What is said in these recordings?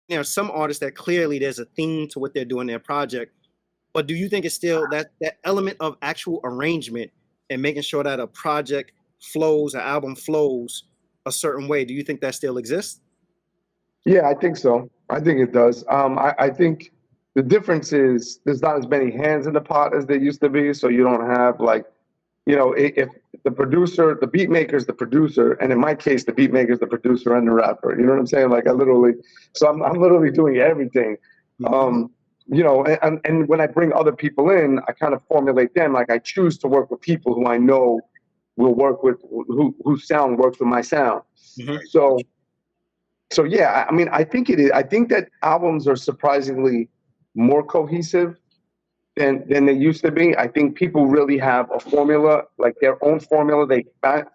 there are some artists that clearly there's a theme to what they're doing in their project, but do you think it's still that element of actual arrangement and making sure that a project flows, an album flows a certain way? Do you think that still exists? Yeah, I think so. I think it does. I think the difference is there's not as many hands in the pot as there used to be. So you don't have like, if the producer, the beat maker is the producer, and in my case, the beat maker is the producer and the rapper. You know what I'm saying? Like I'm literally doing everything. Um, and when I bring other people in, I kind of formulate them. Like I choose to work with people who I know will work with whose sound works with my sound. Mm-hmm. So yeah, I mean, I think it is. I think that albums are surprisingly more cohesive than they used to be. I think people really have a formula, like their own formula. They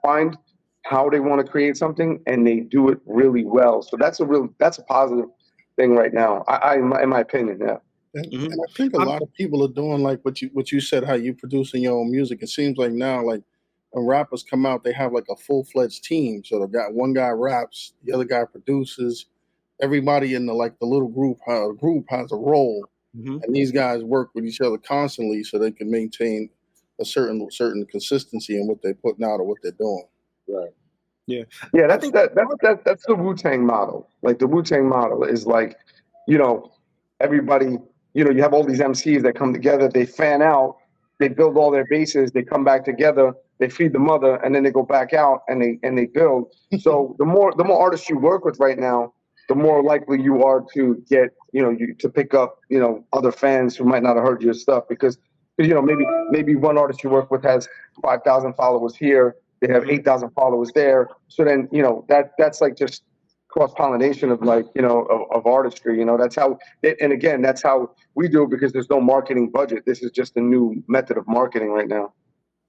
find how they want to create something, and they do it really well. So that's a positive thing right now. In my opinion, yeah. And I think a lot of people are doing like what you said, how you producing your own music. It seems like now, like when rappers come out, they have like a full-fledged team. So they got one guy raps, the other guy produces. Everybody in the little group has a role, and these guys work with each other constantly so they can maintain a certain consistency in what they're putting out or what they're doing. Right. Yeah. That's the Wu-Tang model. Like the Wu-Tang model is like, everybody. You have all these MCs that come together. They fan out. They build all their bases. They come back together. They feed the mother, and then they go back out and they build. So the more artists you work with right now, the more likely you are to get to pick up other fans who might not have heard your stuff because maybe one artist you work with has 5,000 followers here. They have 8,000 followers there. So then that's like just cross-pollination of of artistry. That's how. And again, that's how we do it because there's no marketing budget. This is just a new method of marketing right now.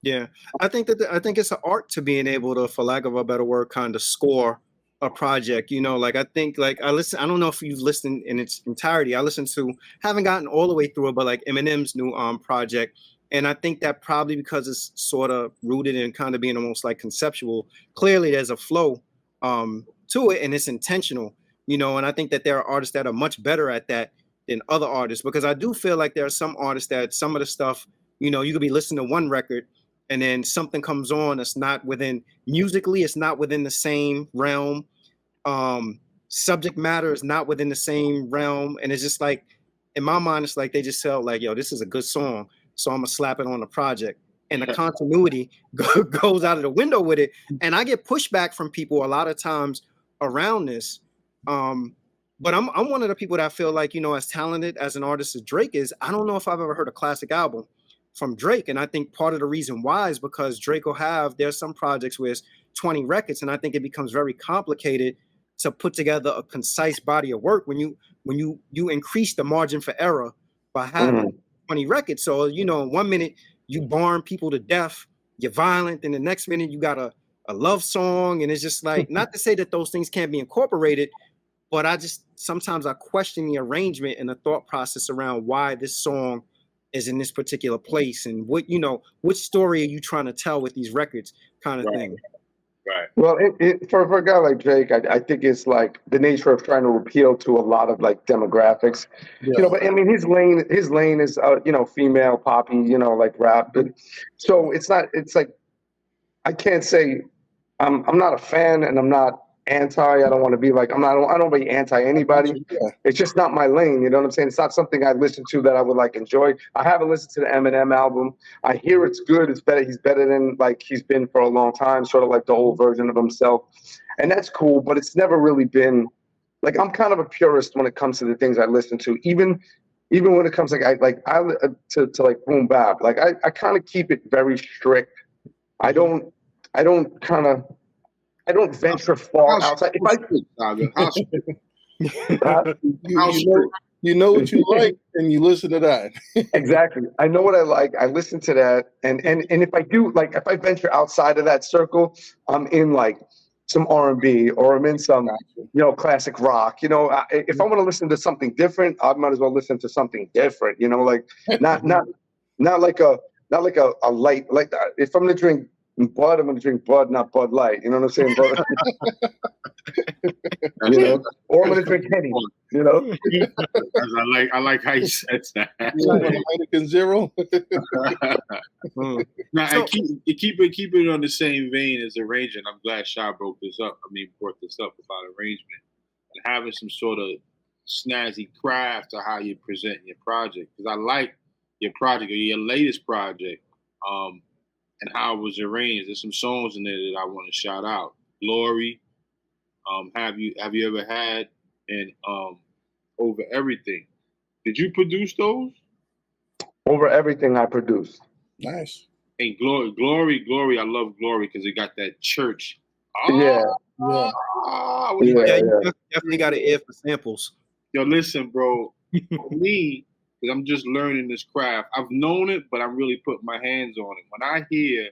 Yeah, I think it's an art to being able to, for lack of a better word, kind of score a project. I think I listen. I don't know if you've listened in its entirety. I listened to, haven't gotten all the way through it, but like Eminem's new project, and I think that probably because it's sort of rooted in kind of being almost like conceptual. Clearly, there's a flow to it, and it's intentional. And I think that there are artists that are much better at that than other artists because I do feel like there are some artists that some of the stuff, you could be listening to one record. And then something comes on that's not musically, it's not within the same realm. Subject matter is not within the same realm. And it's just like, in my mind, it's like they just felt like, yo, this is a good song, so I'm going to slap it on the project. And the continuity goes out of the window with it. And I get pushback from people a lot of times around this. But I'm one of the people that feel like, as talented as an artist as Drake is, I don't know if I've ever heard a classic album from Drake. And I think part of the reason why is because Drake there's some projects where it's 20 records. And I think it becomes very complicated to put together a concise body of work when you increase the margin for error by having 20 records. So, in 1 minute you barn people to death, you're violent. And the next minute you got a love song. And it's just like, not to say that those things can't be incorporated, but sometimes I question the arrangement and the thought process around why this song is in this particular place and which story are you trying to tell with these records kind of thing. Right. Well, for a guy like Drake, I think it's like the nature of trying to appeal to a lot of like demographics, but I mean, his lane is, female poppy, like rap. And so it's like, I can't say I'm not a fan and I'm not anti. I don't want to be like, I don't be anti anybody. It's just not my lane. You know what I'm saying? It's not something I listen to that I would like enjoy. I haven't listened to the Eminem album. I hear it's good. It's better. He's better than like he's been for a long time, sort of like the old version of himself. And that's cool, but it's never really been like, I'm kind of a purist when it comes to the things I listen to, even when it comes to boombap. Like I kind of keep it very strict. I don't venture far outside. If you know what you like, and you listen to that. Exactly. I know what I like. I listen to that, and if I do, like, if I venture outside of that circle, I'm in like some R&B or I'm in some classic rock. If I want to listen to something different, I might as well listen to something different. Like not like a light like that. If I'm gonna drink Bud, I'm gonna drink Bud, not Bud Light. You know what I'm saying? You know, or I'm gonna drink Henny. You know, I like how you said that. Heineken Zero. Now, So- and keep it on the same vein as arrangement. I'm glad Shaw brought this up about arrangement and having some sort of snazzy craft to how you present your project. Because I like your project or your latest project, and how it was arranged. There's some songs in there that I want to shout out. Glory, have you ever had, and Over Everything. Did you produce those? over everything I produce. Nice. And Glory. I love Glory because it got that church. Yeah. Yeah. What do you Yeah, like? you definitely got an ear for samples. Yo, listen, bro. For me, because I'm just learning this craft. I've known it, but I'm really putting my hands on it. When I hear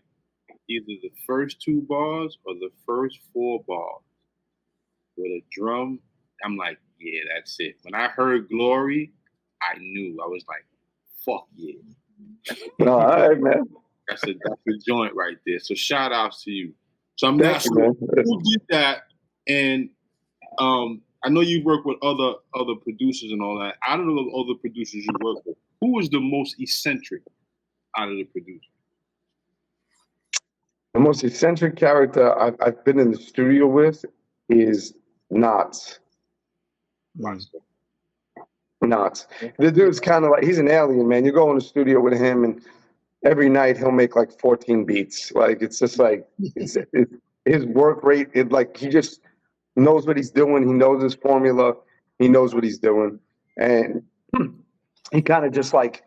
either the first 2 bars or the first 4 bars with a drum, I'm like, yeah, that's it. When I heard Glory, I knew. I was like, fuck yeah. All right, man. That's a joint right there. So shout outs to you. So I'm Thank not you, man. sure who did that, and I know you work with other producers and all that. I don't know the other producers you work with. Who was the most eccentric out of the producers? The most eccentric character I've been in the studio with is Nottz. Nottz. The dude's kind of like, he's an alien, man. You go in the studio with him, and every night he'll make like 14 beats. Like, it's just like, it's his work rate, he just knows what he's doing. He knows his formula. He knows what he's doing. And he kind of just like,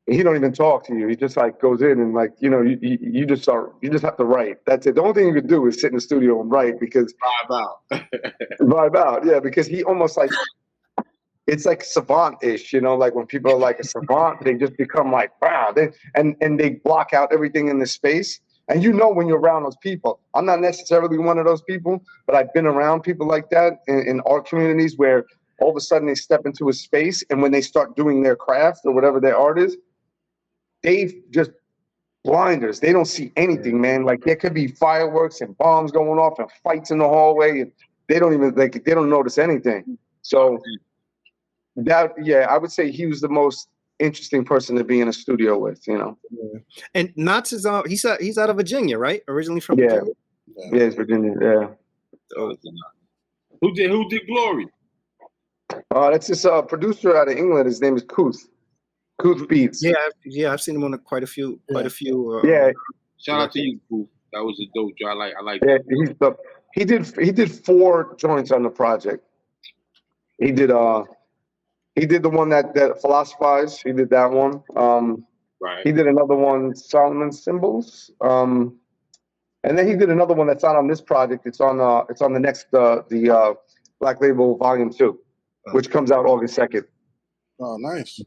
he don't even talk to you. He just like goes in and like, you just have to write. That's it. The only thing you could do is sit in the studio and write, because vibe out. Yeah. Because he almost like, it's like savant-ish, like when people are like a savant, they just become like, wow, and they block out everything in the space. And when you're around those people. I'm not necessarily one of those people, but I've been around people like that in art communities where all of a sudden they step into a space, and when they start doing their craft or whatever their art is, they've just blinders. They don't see anything, man. Like, there could be fireworks and bombs going off and fights in the hallway, and they don't even they don't notice anything. So I would say he was the most interesting person to be in a studio with, Yeah. And Nottz is he's out of Virginia, right? Originally from Yeah. Virginia. Yeah, it's Virginia. Yeah. Who did Glory? That's this producer out of England. His name is Kuth Beats. Yeah, I've seen him on quite a few. Yeah. Shout out to you, Pooh. That was a dope job. I like. Yeah, he did 4 joints on the project. He did the one that philosophized. He did that one. Right. He did another one, Solomon Symbols. And then he did another one that's not on this project. It's on the next the Black Label Volume 2, which comes out August 2nd. Oh, nice.